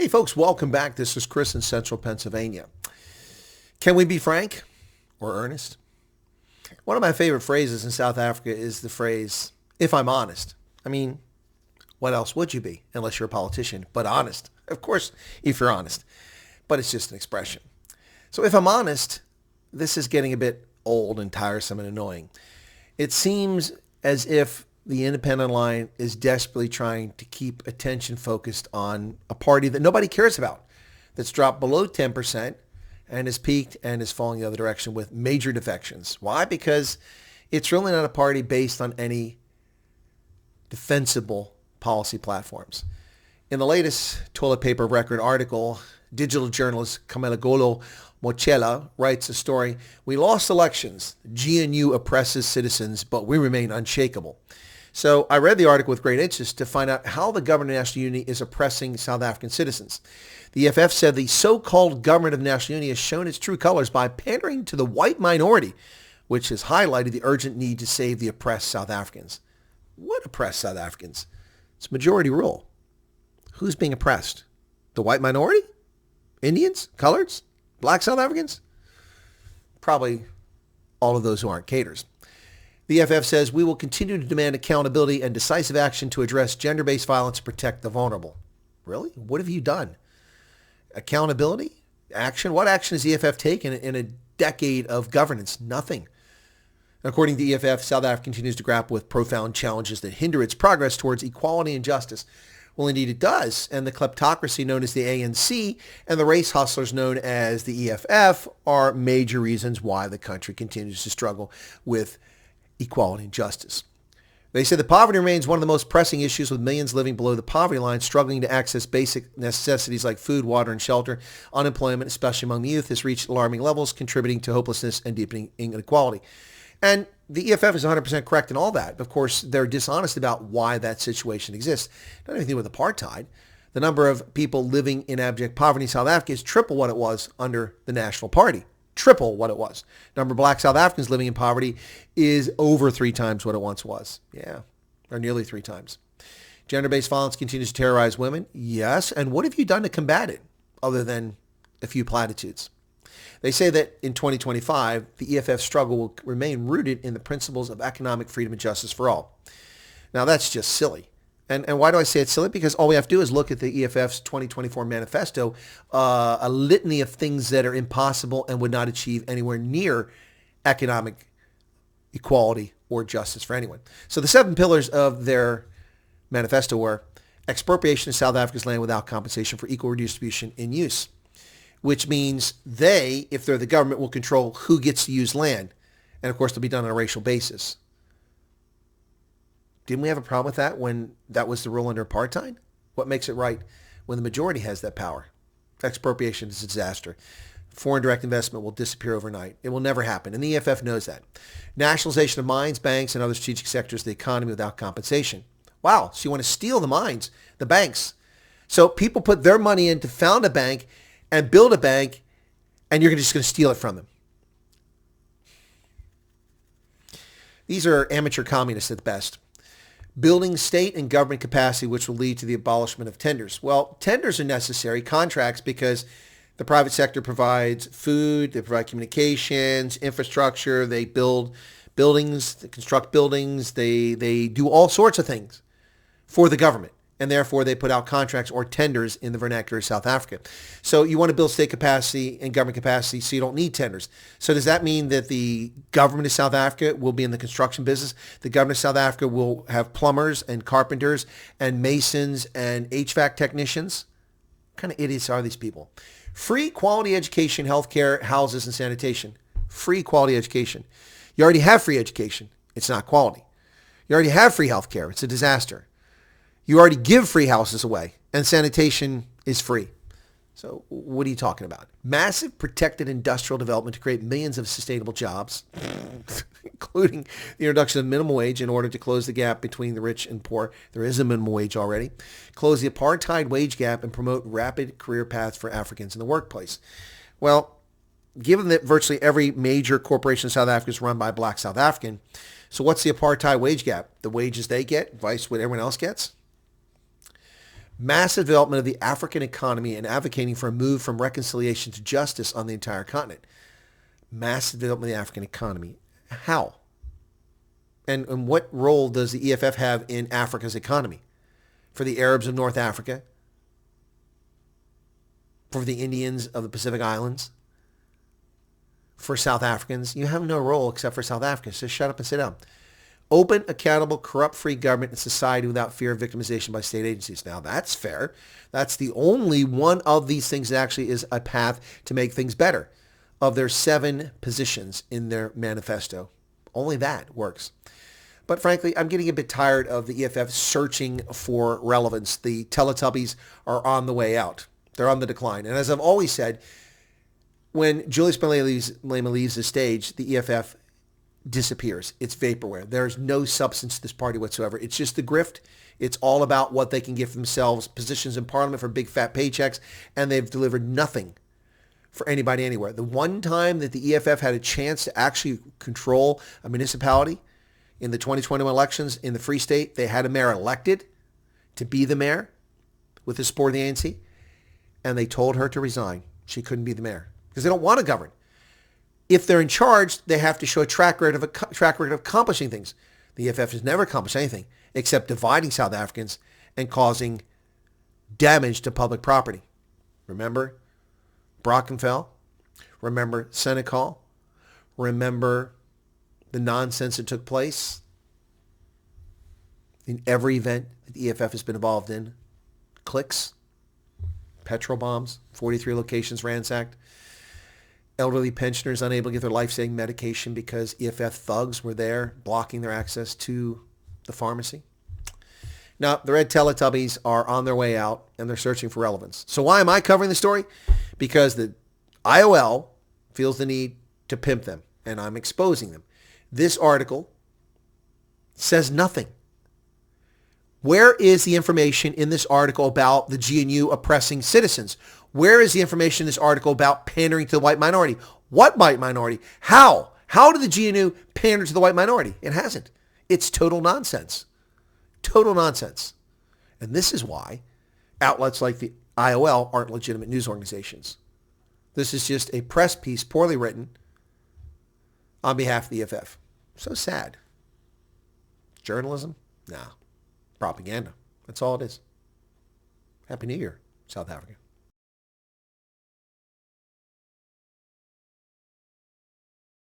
Hey folks, welcome back. This is Chris in Central Pennsylvania. Can we be frank or earnest? One of my favorite phrases in South Africa is the phrase, if I'm honest. I mean, what else would you be unless you're a politician, but honest? Of course, if you're honest, but it's just an expression. So if I'm honest, this is getting a bit old and tiresome and annoying. It seems as if the independent line is desperately trying to keep attention focused on a party that nobody cares about, that's dropped below 10% and has peaked and is falling the other direction with major defections. Why? Because it's really not a party based on any defensible policy platforms. In the latest toilet paper record article, digital journalist Kamelagolo Mochela writes a story, "We lost elections. GNU oppresses citizens, but we remain unshakable." So I read the article with great interest to find out how the government of national unity is oppressing South African citizens. The EFF said the so-called government of national unity has shown its true colors by pandering to the white minority, which has highlighted the urgent need to save the oppressed South Africans. What oppressed South Africans? It's majority rule. Who's being oppressed? The white minority? Indians? Coloreds? Black South Africans? Probably all of those who aren't caters. The EFF says we will continue to demand accountability and decisive action to address gender-based violence and protect the vulnerable. Really? What have you done? Accountability? Action? What action has the EFF taken in a decade of governance? Nothing. According to the EFF, South Africa continues to grapple with profound challenges that hinder its progress towards equality and justice. Well, indeed it does. And the kleptocracy known as the ANC and the race hustlers known as the EFF are major reasons why the country continues to struggle with equality and justice. They say that poverty remains one of the most pressing issues, with millions living below the poverty line struggling to access basic necessities like food, water, and shelter. Unemployment, especially among the youth, has reached alarming levels, contributing to hopelessness and deepening inequality. And the EFF is 100% correct in all that. Of course, they're dishonest about why that situation exists. Not anything with apartheid. The number of people living in abject poverty in South Africa is triple what it was under the National Party. Triple what it was. Number of black South Africans living in poverty is over 3 times what it once was. Yeah, or nearly 3 times. Gender-based violence continues to terrorize women. Yes, and what have you done to combat it other than a few platitudes? They say that in 2025, the EFF struggle will remain rooted in the principles of economic freedom and justice for all. Now, that's just silly. And why do I say it's silly? Because all we have to do is look at the EFF's 2024 manifesto, a litany of things that are impossible and would not achieve anywhere near economic equality or justice for anyone. So the 7 pillars of their manifesto were expropriation of South Africa's land without compensation for equal redistribution in use, which means they, if they're the government, will control who gets to use land. And of course, it'll be done on a racial basis. Didn't we have a problem with that when that was the rule under apartheid? What makes it right when the majority has that power? Expropriation is a disaster. Foreign direct investment will disappear overnight. It will never happen, and the EFF knows that. Nationalization of mines, banks, and other strategic sectors of the economy without compensation. Wow, so you want to steal the mines, the banks. So people put their money in to found a bank and build a bank, and you're just going to steal it from them. These are amateur communists at best. Building state and government capacity, which will lead to the abolishment of tenders. Well, tenders are necessary, contracts, because the private sector provides food, they provide communications, infrastructure, they build buildings, they construct buildings, they do all sorts of things for the government. And therefore, they put out contracts or tenders in the vernacular of South Africa. So you want to build state capacity and government capacity, so you don't need tenders. So does that mean that the government of South Africa will be in the construction business? The government of South Africa will have plumbers and carpenters and masons and HVAC technicians? What kind of idiots are these people? Free quality education, healthcare, houses, and sanitation. Free quality education. You already have free education. It's not quality. You already have free healthcare. It's a disaster. You already give free houses away, and sanitation is free. So what are you talking about? Massive protected industrial development to create millions of sustainable jobs, including the introduction of minimum wage in order to close the gap between the rich and poor. There is a minimum wage already. Close the apartheid wage gap and promote rapid career paths for Africans in the workplace. Well, given that virtually every major corporation in South Africa is run by a black South African, so what's the apartheid wage gap? The wages they get, vice what everyone else gets? Massive development of the African economy and advocating for a move from reconciliation to justice on the entire continent. Massive development of the African economy. How? And what role does the EFF have in Africa's economy? For the Arabs of North Africa? For the Indians of the Pacific Islands? For South Africans? You have no role except for South Africans. So shut up and sit down. Open, accountable, corrupt-free government and society without fear of victimization by state agencies. Now, that's fair. That's the only one of these things that actually is a path to make things better. Of their 7 positions in their manifesto, only that works. But frankly, I'm getting a bit tired of the EFF searching for relevance. The Teletubbies are on the way out. They're on the decline. And as I've always said, when Julius Malema leaves the stage, the EFF disappears. It's vaporware. There's no substance to this party whatsoever. It's just the grift. It's all about what they can give themselves, positions in parliament for big fat paychecks, and they've delivered nothing for anybody anywhere. The one time that the EFF had a chance to actually control a municipality in the 2021 elections in the Free State, they had a mayor elected to be the mayor with the support of the ANC, and they told her to resign. She couldn't be the mayor because they don't want to govern. If they're in charge, they have to show a track record of accomplishing things. The EFF has never accomplished anything except dividing South Africans and causing damage to public property. Remember Brockenfell? Remember Senecal? Remember the nonsense that took place in every event that the EFF has been involved in? Clicks, petrol bombs, 43 locations ransacked, elderly pensioners unable to get their life-saving medication because EFF thugs were there blocking their access to the pharmacy. Now, the red Teletubbies are on their way out and they're searching for relevance. So why am I covering the story? Because the IOL feels the need to pimp them, and I'm exposing them. This article says nothing. Where is the information in this article about the GNU oppressing citizens? Where is the information in this article about pandering to the white minority? What white minority? How? How did the GNU pander to the white minority? It hasn't. It's total nonsense. Total nonsense. And this is why outlets like the IOL aren't legitimate news organizations. This is just a press piece poorly written on behalf of the EFF. So sad. Journalism? Nah. Propaganda. That's all it is. Happy New Year, South Africa.